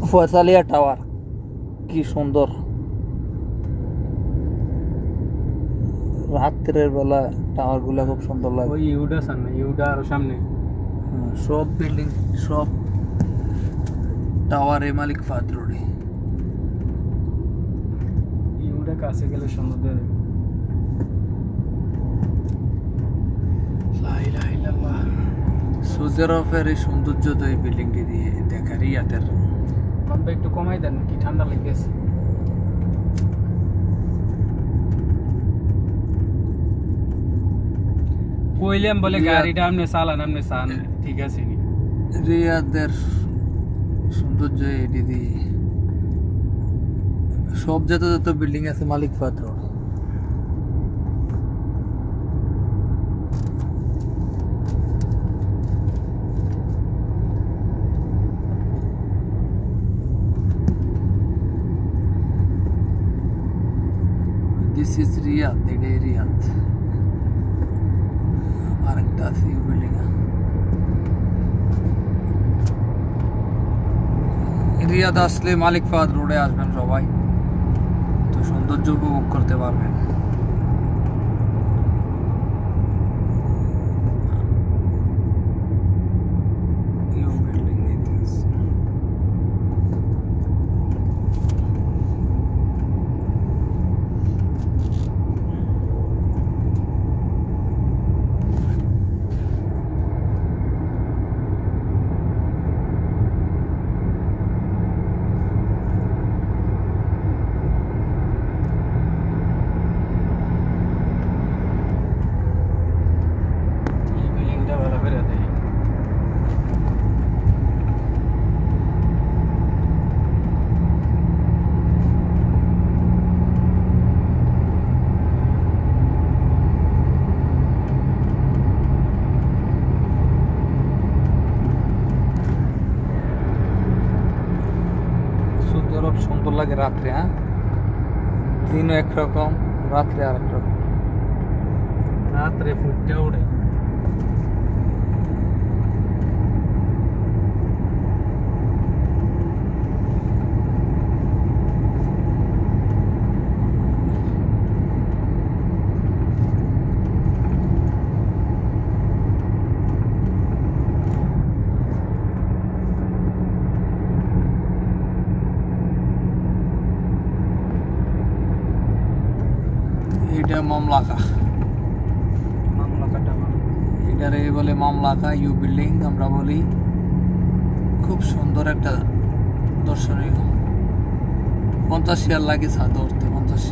ফয়সালিয়া tower কি সুন্দর, রাত্রের বেলা টাওয়ার গুলা খুব সুন্দর লাগে। ওই ইউডা সামনে, ইউডা আরো সামনে সব বিল্ডিং সব টাওয়ার এ মালিক ফাদ রোডে। ইউডা কাছে গেলে সুন্দর। সৌদি আরবের এই সৌন্দর্য তো এই বিল্ডিংটি দিয়ে দেখা, রিয়াদের। একটু কমাই দেন, কি ঠান্ডা লাগতেছে। কইলাম বলে গাড়িটা আপনি চালান, আপনি চান, ঠিক আছে। রিয়াদের সৌন্দর্য এটি দিয়ে সব যত বিল্ডিং আছে মালিক ফাদ রোড। This is Riyadh, এটাই রিয়াদ। আরেকটা আছে বিল্ডিং। রিয়াদ আসলে মালিক ফাদ রোডে আসবেন সবাই, তো সৌন্দর্য উপভোগ করতে পারবেন। সুন্দর লাগে রাত্রে, হ্যাঁ, দিনও একরকম, রাত্রে আর একরকম। রাত্রে ফুটে ওঠে। এটা মামলাকা, এটারে বলে মামলাকা ইউ বিল্ডিং আমরা বলি। খুব সুন্দর একটা দর্শনীয়, 50 রিয়াল লাগে ছাদ উঠতে, 50